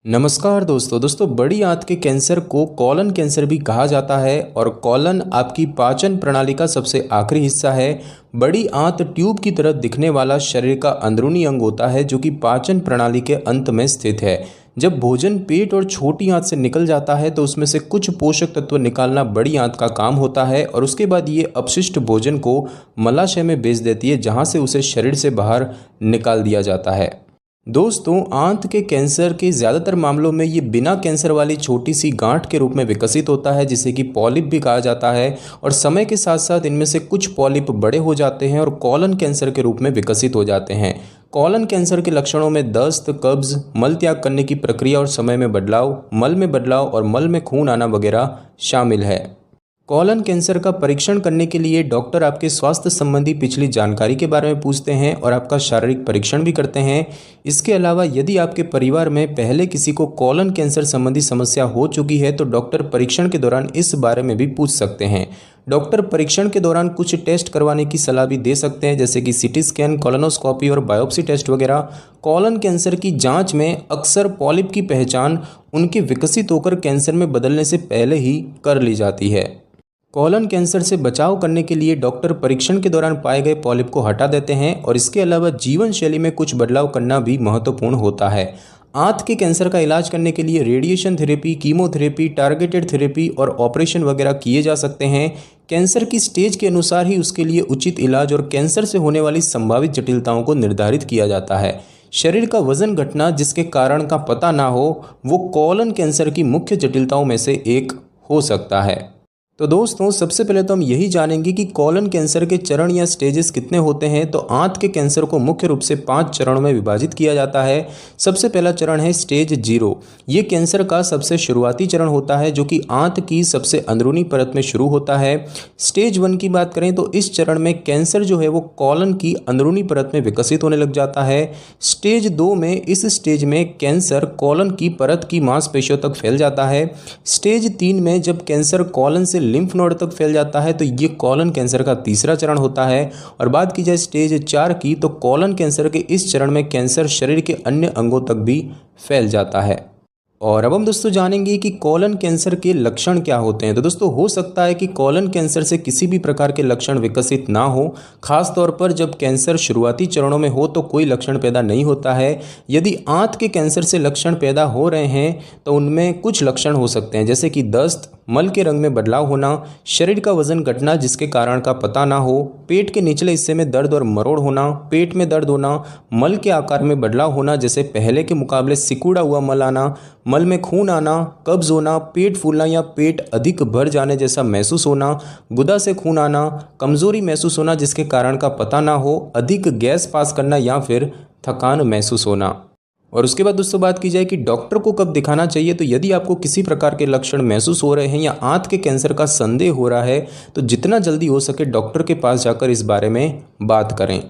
नमस्कार दोस्तों बड़ी आंत के कैंसर को कॉलन कैंसर भी कहा जाता है और कॉलन आपकी पाचन प्रणाली का सबसे आखिरी हिस्सा है। बड़ी आंत ट्यूब की तरह दिखने वाला शरीर का अंदरूनी अंग होता है जो कि पाचन प्रणाली के अंत में स्थित है। जब भोजन पेट और छोटी आंत से निकल जाता है तो उसमें से कुछ पोषक तत्व निकालना बड़ी आंत का काम होता है और उसके बाद ये अपशिष्ट भोजन को मलाशय में भेज देती है जहाँ से उसे शरीर से बाहर निकाल दिया जाता है। दोस्तों, आंत के कैंसर के ज़्यादातर मामलों में ये बिना कैंसर वाली छोटी सी गांठ के रूप में विकसित होता है जिसे कि पॉलिप भी कहा जाता है और समय के साथ साथ इनमें से कुछ पॉलिप बड़े हो जाते हैं और कॉलन कैंसर के रूप में विकसित हो जाते हैं। कॉलन कैंसर के लक्षणों में दस्त, कब्ज, मल त्याग करने की प्रक्रिया और समय में बदलाव, मल में बदलाव और मल में खून आना वगैरह शामिल है। कॉलन कैंसर का परीक्षण करने के लिए डॉक्टर आपके स्वास्थ्य संबंधी पिछली जानकारी के बारे में पूछते हैं और आपका शारीरिक परीक्षण भी करते हैं। इसके अलावा यदि आपके परिवार में पहले किसी को कॉलन कैंसर संबंधी समस्या हो चुकी है तो डॉक्टर परीक्षण के दौरान इस बारे में भी पूछ सकते हैं। डॉक्टर परीक्षण के दौरान कुछ टेस्ट करवाने की सलाह भी दे सकते हैं जैसे कि सीटी स्कैन, कोलोनोस्कोपी और बायोप्सी टेस्ट वगैरह। कॉलन कैंसर की जांच में अक्सर पॉलिप की पहचान उनके विकसित होकर कैंसर में बदलने से पहले ही कर ली जाती है। कॉलन कैंसर से बचाव करने के लिए डॉक्टर परीक्षण के दौरान पाए गए पॉलिप को हटा देते हैं और इसके अलावा जीवन शैली में कुछ बदलाव करना भी महत्वपूर्ण होता है। आंत के कैंसर का इलाज करने के लिए radiation therapy, chemotherapy, targeted therapy और ऑपरेशन वगैरह किए जा सकते हैं। कैंसर की स्टेज के अनुसार ही उसके लिए उचित इलाज और कैंसर से होने वाली संभावित जटिलताओं को निर्धारित किया जाता है। शरीर का वजन घटना जिसके कारण का पता ना हो वो कॉलन कैंसर की मुख्य जटिलताओं में से एक हो सकता है। तो दोस्तों, सबसे पहले तो हम यही जानेंगे कि कॉलन कैंसर के चरण या स्टेजेस कितने होते हैं। तो आंत के कैंसर को मुख्य रूप से 5 चरणों में विभाजित किया जाता है। सबसे पहला चरण है स्टेज 0। ये कैंसर का सबसे शुरुआती चरण होता है जो कि आंत की सबसे अंदरूनी परत में शुरू होता है। स्टेज 1 की बात करें तो इस चरण में कैंसर जो है वो कॉलन की अंदरूनी परत में विकसित होने लग जाता है। स्टेज 2 में इस स्टेज में कैंसर कॉलन की परत की मांसपेशियों तक फैल जाता है। स्टेज 3 में जब कैंसर कॉलन से लिम्फ नोड तक फैल जाता है तो ये कॉलन कैंसर का तीसरा चरण होता है। और बात की जाए स्टेज 4 की तो कॉलन कैंसर के इस चरण में कैंसर शरीर के अन्य अंगों तक भी फैल जाता है। और अब हम दोस्तों जानेंगे कि कॉलन कैंसर के लक्षण क्या होते हैं। तो दोस्तों, हो सकता है कि कॉलन कैंसर से किसी भी प्रकार के लक्षण विकसित ना हो। खास तौर पर जब कैंसर शुरुआती चरणों में हो तो कोई लक्षण पैदा नहीं होता है। यदि आंत के कैंसर से लक्षण पैदा हो रहे हैं तो उनमें कुछ लक्षण हो सकते हैं जैसे कि दस्त, मल के रंग में बदलाव होना, शरीर का वजन घटना जिसके कारण का पता ना हो, पेट के निचले हिस्से में दर्द और मरोड़ होना, पेट में दर्द होना, मल के आकार में बदलाव होना जैसे पहले के मुकाबले सिकुड़ा हुआ मल आना, मल में खून आना, कब्ज होना, पेट फूलना या पेट अधिक भर जाने जैसा महसूस होना, गुदा से खून आना, कमजोरी महसूस होना जिसके कारण का पता ना हो, अधिक गैस पास करना या फिर थकान महसूस होना। और उसके बाद दोस्तों बात की जाए कि डॉक्टर को कब दिखाना चाहिए। तो यदि आपको किसी प्रकार के लक्षण महसूस हो रहे हैं या आंत के कैंसर का संदेह हो रहा है तो जितना जल्दी हो सके डॉक्टर के पास जाकर इस बारे में बात करें।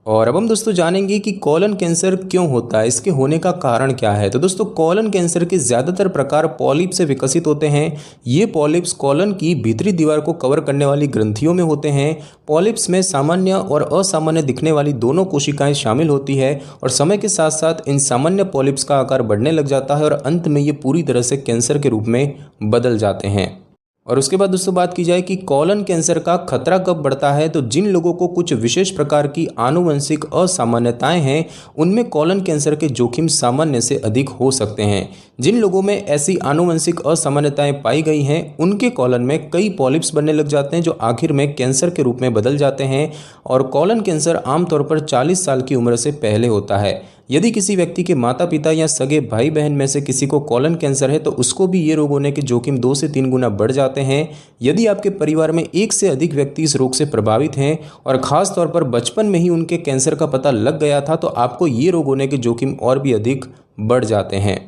और अब हम दोस्तों जानेंगे कि कॉलन कैंसर क्यों होता है, इसके होने का कारण क्या है। तो दोस्तों, कॉलन कैंसर के ज़्यादातर प्रकार पॉलिप से विकसित होते हैं। ये पॉलिप्स कॉलन की भीतरी दीवार को कवर करने वाली ग्रंथियों में होते हैं। पॉलिप्स में सामान्य और असामान्य दिखने वाली दोनों कोशिकाएं शामिल होती है और समय के साथ साथ इन सामान्य पॉलिप्स का आकार बढ़ने लग जाता है और अंत में ये पूरी तरह से कैंसर के रूप में बदल जाते हैं। और उसके बाद दोस्तों बात की जाए कि कॉलन कैंसर का खतरा कब बढ़ता है। तो जिन लोगों को कुछ विशेष प्रकार की आनुवंशिक असामान्यताएं हैं उनमें कॉलन कैंसर के जोखिम सामान्य से अधिक हो सकते हैं। जिन लोगों में ऐसी आनुवंशिक असामान्यताएं पाई गई हैं उनके कॉलन में कई पॉलिप्स बनने लग जाते हैं जो आखिर में कैंसर के रूप में बदल जाते हैं। और कॉलन कैंसर आमतौर पर 40 साल की उम्र से पहले होता है। यदि किसी व्यक्ति के माता पिता या सगे भाई बहन में से किसी को कॉलन कैंसर है तो उसको भी ये रोग होने के जोखिम 2 से 3 गुना बढ़ जाते हैं। यदि आपके परिवार में एक से अधिक व्यक्ति इस रोग से प्रभावित हैं और ख़ास तौर पर बचपन में ही उनके कैंसर का पता लग गया था तो आपको ये रोग होने के जोखिम और भी अधिक बढ़ जाते हैं।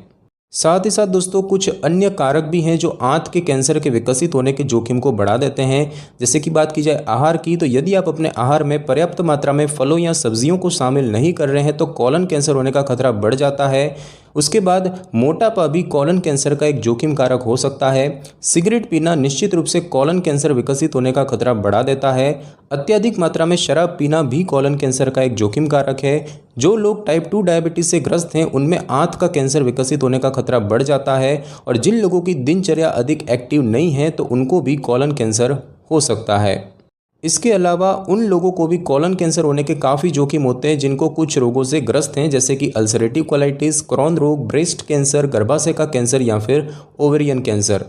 साथ ही साथ दोस्तों कुछ अन्य कारक भी हैं जो आंत के कैंसर के विकसित होने के जोखिम को बढ़ा देते हैं। जैसे कि बात की जाए आहार की तो यदि आप अपने आहार में पर्याप्त मात्रा में फलों या सब्जियों को शामिल नहीं कर रहे हैं तो कॉलन कैंसर होने का खतरा बढ़ जाता है। उसके बाद मोटापा भी कॉलन कैंसर का एक जोखिम कारक हो सकता है। सिगरेट पीना निश्चित रूप से कॉलन कैंसर विकसित होने का खतरा बढ़ा देता है। अत्यधिक मात्रा में शराब पीना भी कॉलन कैंसर का एक जोखिम कारक है। जो लोग टाइप 2 डायबिटीज से ग्रस्त हैं उनमें आंत का कैंसर विकसित होने का खतरा बढ़ जाता है, और जिन लोगों की दिनचर्या अधिक एक्टिव नहीं है तो उनको भी कॉलन कैंसर हो सकता है। इसके अलावा उन लोगों को भी कॉलन कैंसर होने के काफ़ी जोखिम होते हैं जिनको कुछ रोगों से ग्रस्त हैं, जैसे कि अल्सरेटिव कोलाइटिस, क्रॉन रोग, ब्रेस्ट कैंसर, गर्भाशय का कैंसर या फिर ओवेरियन कैंसर।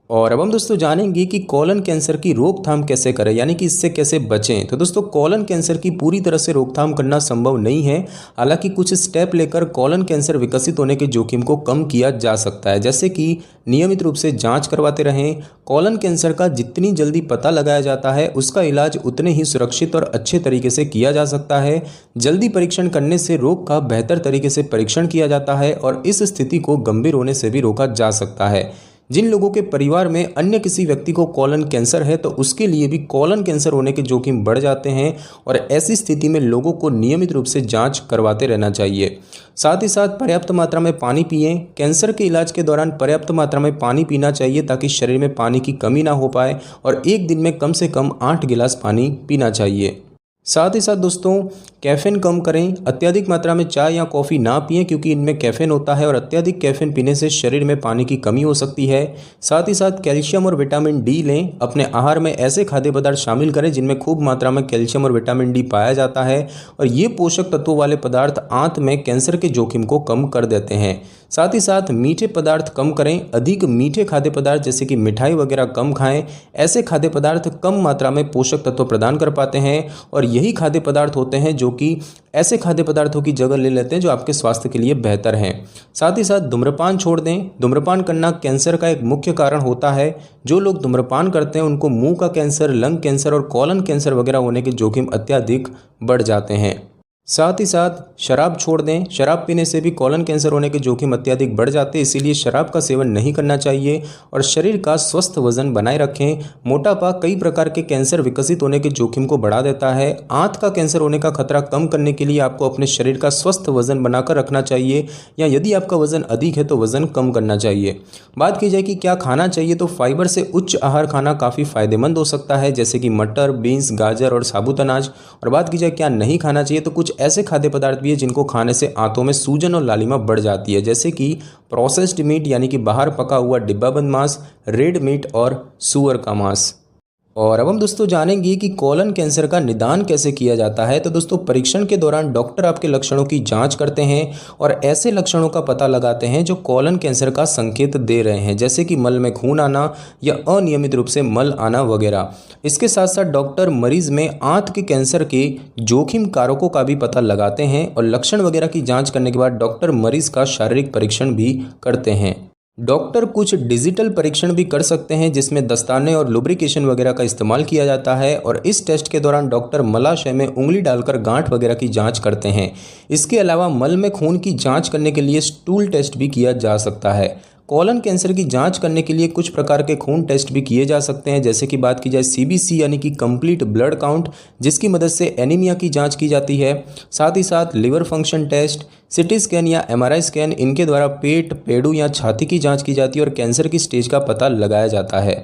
और अब हम दोस्तों जानेंगे कि कॉलन कैंसर की रोकथाम कैसे करें, यानी कि इससे कैसे बचें। तो दोस्तों कॉलन कैंसर की पूरी तरह से रोकथाम करना संभव नहीं है, हालांकि कुछ स्टेप लेकर कॉलन कैंसर विकसित होने के जोखिम को कम किया जा सकता है, जैसे कि नियमित रूप से जांच करवाते रहें। कॉलन कैंसर का जितनी जल्दी पता लगाया जाता है उसका इलाज उतने ही सुरक्षित और अच्छे तरीके से किया जा सकता है। जल्दी परीक्षण करने से रोग का बेहतर तरीके से परीक्षण किया जाता है और इस स्थिति को गंभीर होने से भी रोका जा सकता है। जिन लोगों के परिवार में अन्य किसी व्यक्ति को कॉलन कैंसर है तो उसके लिए भी कॉलन कैंसर होने के जोखिम बढ़ जाते हैं, और ऐसी स्थिति में लोगों को नियमित रूप से जांच करवाते रहना चाहिए। साथ ही साथ पर्याप्त मात्रा में पानी पिएं। कैंसर के इलाज के दौरान पर्याप्त मात्रा में पानी पीना चाहिए ताकि शरीर में पानी की कमी ना हो पाए, और एक दिन में कम से कम 8 गिलास पानी पीना चाहिए। साथ ही साथ दोस्तों कैफ़ीन कम करें। अत्यधिक मात्रा में चाय या कॉफ़ी ना पिएं क्योंकि इनमें कैफ़ीन होता है और अत्यधिक कैफ़ीन पीने से शरीर में पानी की कमी हो सकती है। साथ ही साथ कैल्शियम और विटामिन डी लें। अपने आहार में ऐसे खाद्य पदार्थ शामिल करें जिनमें खूब मात्रा में कैल्शियम और विटामिन डी पाया जाता है, और ये पोषक तत्वों वाले पदार्थ आंत में कैंसर के जोखिम को कम कर देते हैं। साथ ही साथ मीठे पदार्थ कम करें। अधिक मीठे खाद्य पदार्थ जैसे कि मिठाई वगैरह कम खाएं। ऐसे खाद्य पदार्थ कम मात्रा में पोषक तत्व प्रदान कर पाते हैं, और यही खाद्य पदार्थ होते हैं जो कि ऐसे खाद्य पदार्थों की जगह ले लेते हैं जो आपके स्वास्थ्य के लिए बेहतर हैं। साथ ही साथ धूम्रपान छोड़ दें। धूम्रपान करना कैंसर का एक मुख्य कारण होता है। जो लोग धूम्रपान करते हैं उनको मुंह का कैंसर, लंग कैंसर और कॉलन कैंसर वगैरह होने के जोखिम अत्यधिक बढ़ जाते हैं। साथ ही साथ शराब छोड़ दें। शराब पीने से भी कॉलन कैंसर होने के जोखिम अत्यधिक बढ़ जाते हैं, इसीलिए शराब का सेवन नहीं करना चाहिए, और शरीर का स्वस्थ वजन बनाए रखें। मोटापा कई प्रकार के कैंसर विकसित होने के जोखिम को बढ़ा देता है। आंत का कैंसर होने का खतरा कम करने के लिए आपको अपने शरीर का स्वस्थ वजन बनाकर रखना चाहिए, या यदि आपका वजन अधिक है तो वजन कम करना चाहिए। बात की जाए कि क्या खाना चाहिए, तो फाइबर से उच्च आहार खाना काफ़ी फायदेमंद हो सकता है, जैसे कि मटर, बीन्स, गाजर और साबुत अनाज। और बात की जाए क्या नहीं खाना चाहिए, तो कुछ ऐसे खाद्य पदार्थ भी है जिनको खाने से आंतों में सूजन और लालिमा बढ़ जाती है, जैसे कि प्रोसेस्ड मीट यानी कि बाहर पका हुआ डिब्बाबंद मांस, रेड मीट और सूअर का मांस। और अब हम दोस्तों जानेंगे कि कॉलन कैंसर का निदान कैसे किया जाता है। तो दोस्तों परीक्षण के दौरान डॉक्टर आपके लक्षणों की जांच करते हैं और ऐसे लक्षणों का पता लगाते हैं जो कॉलन कैंसर का संकेत दे रहे हैं, जैसे कि मल में खून आना या अनियमित रूप से मल आना वगैरह। इसके साथ साथ डॉक्टर मरीज में आंत के कैंसर के जोखिम कारकों का भी पता लगाते हैं, और लक्षण वगैरह की जाँच करने के बाद डॉक्टर मरीज का शारीरिक परीक्षण भी करते हैं। डॉक्टर कुछ डिजिटल परीक्षण भी कर सकते हैं जिसमें दस्ताने और लुब्रिकेशन वगैरह का इस्तेमाल किया जाता है, और इस टेस्ट के दौरान डॉक्टर मलाशय में उंगली डालकर गांठ वगैरह की जांच करते हैं। इसके अलावा मल में खून की जांच करने के लिए स्टूल टेस्ट भी किया जा सकता है। कॉलन कैंसर की जांच करने के लिए कुछ प्रकार के खून टेस्ट भी किए जा सकते हैं, जैसे कि बात की जाए सीबीसी यानी कि कंप्लीट ब्लड काउंट, जिसकी मदद से एनीमिया की जांच की जाती है। साथ ही साथ liver function test, CT scan या एमआरआई स्कैन, इनके द्वारा पेट, पेड़ू या छाती की जांच की जाती है और कैंसर की स्टेज का पता लगाया जाता है।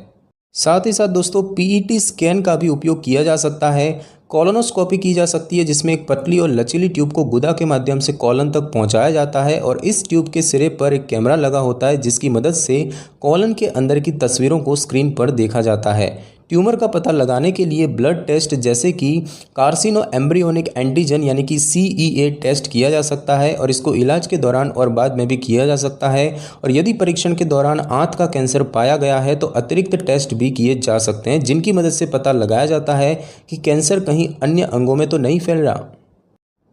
साथ ही साथ दोस्तों पीईटी स्कैन का भी उपयोग किया जा सकता है। कॉलोनोस्कोपी की जा सकती है, जिसमें एक पतली और लचीली ट्यूब को गुदा के माध्यम से कॉलन तक पहुंचाया जाता है, और इस ट्यूब के सिरे पर एक कैमरा लगा होता है जिसकी मदद से कॉलन के अंदर की तस्वीरों को स्क्रीन पर देखा जाता है। ट्यूमर का पता लगाने के लिए ब्लड टेस्ट जैसे कि कार्सिनो एम्ब्रियोनिक एंटीजन यानी कि CEA टेस्ट किया जा सकता है, और इसको इलाज के दौरान और बाद में भी किया जा सकता है। और यदि परीक्षण के दौरान आंत का कैंसर पाया गया है तो अतिरिक्त टेस्ट भी किए जा सकते हैं, जिनकी मदद से पता लगाया जाता है कि कैंसर कहीं अन्य अंगों में तो नहीं फैल रहा।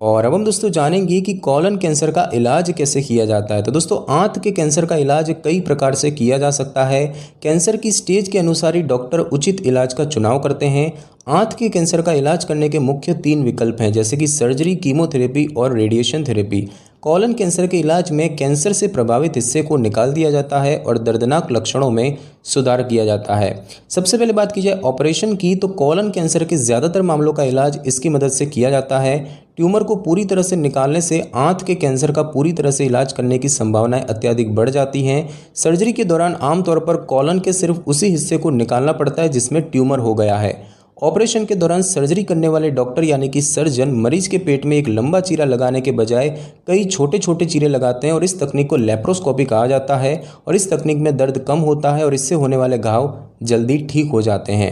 और अब हम दोस्तों जानेंगे कि कॉलन कैंसर का इलाज कैसे किया जाता है। तो दोस्तों आंत के कैंसर का इलाज कई प्रकार से किया जा सकता है। कैंसर की स्टेज के अनुसार ही डॉक्टर उचित इलाज का चुनाव करते हैं। आंत के कैंसर का इलाज करने के मुख्य 3 विकल्प हैं, जैसे कि सर्जरी, कीमोथेरेपी और रेडिएशन थेरेपी। कॉलन कैंसर के इलाज में कैंसर से प्रभावित हिस्से को निकाल दिया जाता है और दर्दनाक लक्षणों में सुधार किया जाता है। सबसे पहले बात की जाए ऑपरेशन की, तो कॉलन कैंसर के ज़्यादातर मामलों का इलाज इसकी मदद से किया जाता है। ट्यूमर को पूरी तरह से निकालने से आंत के कैंसर का पूरी तरह से इलाज करने की संभावनाएं अत्यधिक बढ़ जाती हैं। सर्जरी के दौरान आमतौर पर कॉलन के सिर्फ उसी हिस्से को निकालना पड़ता है जिसमें ट्यूमर हो गया है। ऑपरेशन के दौरान सर्जरी करने वाले डॉक्टर यानी कि सर्जन मरीज के पेट में एक लंबा चीरा लगाने के बजाय कई छोटे छोटे चीरे लगाते हैं और इस तकनीक को लेप्रोस्कोपी कहा जाता है। और इस तकनीक में दर्द कम होता है और इससे होने वाले घाव जल्दी ठीक हो जाते हैं।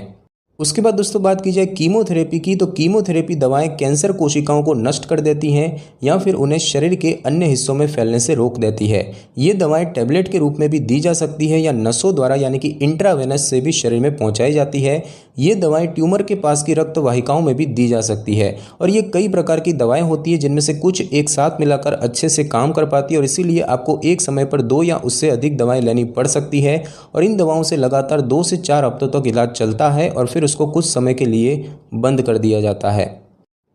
उसके बाद दोस्तों बात की जाए कीमोथेरेपी की, तो कीमोथेरेपी दवाएं कैंसर कोशिकाओं को नष्ट कर देती हैं या फिर उन्हें शरीर के अन्य हिस्सों में फैलने से रोक देती है। ये दवाएं टैबलेट के रूप में भी दी जा सकती है या नसों द्वारा यानी कि इंट्रावेनस से भी शरीर में पहुंचाई जाती है। ये दवाएं ट्यूमर के पास की रक्त वाहिकाओं में भी दी जा सकती है और ये कई प्रकार की दवाएं होती है जिनमें से कुछ एक साथ मिलाकर अच्छे से काम कर पाती है और इसीलिए आपको एक समय पर 2 या उससे अधिक दवाएं लेनी पड़ सकती है और इन दवाओं से लगातार 2 से 4 हफ्तों तक इलाज चलता है और फिर उसको कुछ समय के लिए बंद कर दिया जाता है।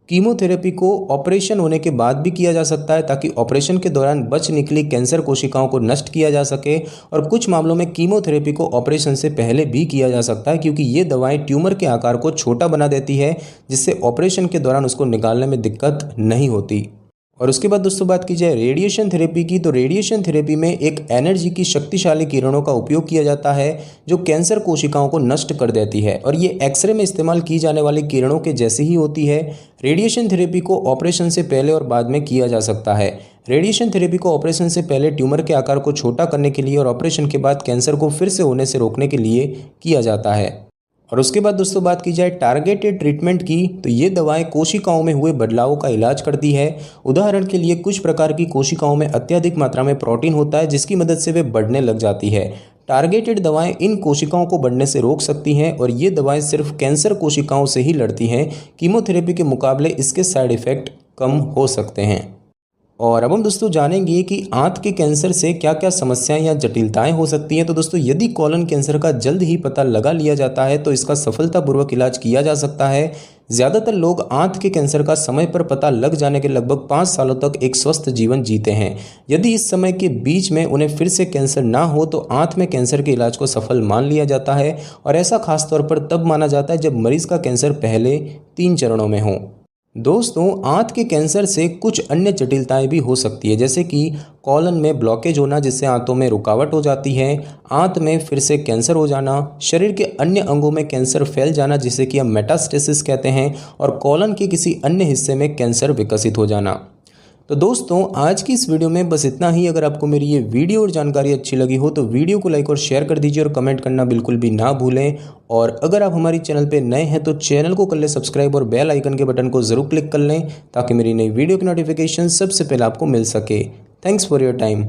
कीमोथेरेपी को ऑपरेशन होने के बाद भी किया जा सकता है ताकि ऑपरेशन के दौरान बच निकली कैंसर कोशिकाओं को नष्ट किया जा सके और कुछ मामलों में कीमोथेरेपी को ऑपरेशन से पहले भी किया जा सकता है क्योंकि ये दवाएं ट्यूमर के आकार को छोटा बना देती है जिससे ऑपरेशन के दौरान उसको निकालने में दिक्कत नहीं होती। और उसके बाद दोस्तों बात की जाए रेडिएशन थेरेपी की, तो रेडिएशन थेरेपी में एक एनर्जी की शक्तिशाली किरणों का उपयोग किया जाता है जो कैंसर कोशिकाओं को नष्ट कर देती है और ये एक्सरे में इस्तेमाल की जाने वाली किरणों के जैसी ही होती है। रेडिएशन थेरेपी को ऑपरेशन से पहले और बाद में किया जा सकता है। रेडिएशन थेरेपी को ऑपरेशन से पहले ट्यूमर के आकार को छोटा करने के लिए और ऑपरेशन के बाद कैंसर को फिर से होने से रोकने के लिए किया जाता है। और उसके बाद दोस्तों बात की जाए टारगेटेड ट्रीटमेंट की, तो ये दवाएं कोशिकाओं में हुए बदलावों का इलाज करती है। उदाहरण के लिए कुछ प्रकार की कोशिकाओं में अत्यधिक मात्रा में प्रोटीन होता है जिसकी मदद से वे बढ़ने लग जाती है। टारगेटेड दवाएं इन कोशिकाओं को बढ़ने से रोक सकती हैं और ये दवाएं सिर्फ कैंसर कोशिकाओं से ही लड़ती हैं। कीमोथेरेपी के मुकाबले इसके साइड इफ़ेक्ट कम हो सकते हैं। और अब हम दोस्तों जानेंगे कि आंत के कैंसर से क्या क्या समस्याएं या जटिलताएं हो सकती हैं। तो दोस्तों यदि कॉलन कैंसर का जल्द ही पता लगा लिया जाता है तो इसका सफलतापूर्वक इलाज किया जा सकता है। ज़्यादातर लोग आंत के कैंसर का समय पर पता लग जाने के लगभग 5 सालों तक एक स्वस्थ जीवन जीते हैं। यदि इस समय के बीच में उन्हें फिर से कैंसर ना हो तो आंत में कैंसर के इलाज को सफल मान लिया जाता है और ऐसा खासतौर पर तब माना जाता है जब मरीज़ का कैंसर पहले 3 चरणों में हो। दोस्तों आंत के कैंसर से कुछ अन्य जटिलताएं भी हो सकती है जैसे कि कॉलन में ब्लॉकेज होना जिससे आंतों में रुकावट हो जाती है, आंत में फिर से कैंसर हो जाना, शरीर के अन्य अंगों में कैंसर फैल जाना जिसे कि हम मेटास्टेसिस कहते हैं और कॉलन के किसी अन्य हिस्से में कैंसर विकसित हो जाना। तो दोस्तों आज की इस वीडियो में बस इतना ही। अगर आपको मेरी ये वीडियो और जानकारी अच्छी लगी हो तो वीडियो को लाइक और शेयर कर दीजिए और कमेंट करना बिल्कुल भी ना भूलें। और अगर आप हमारी चैनल पे नए हैं तो चैनल को कर लें सब्सक्राइब और बेल आइकन के बटन को ज़रूर क्लिक कर लें ताकि मेरी नई वीडियो की नोटिफिकेशन सबसे पहले आपको मिल सके। Thanks for your time.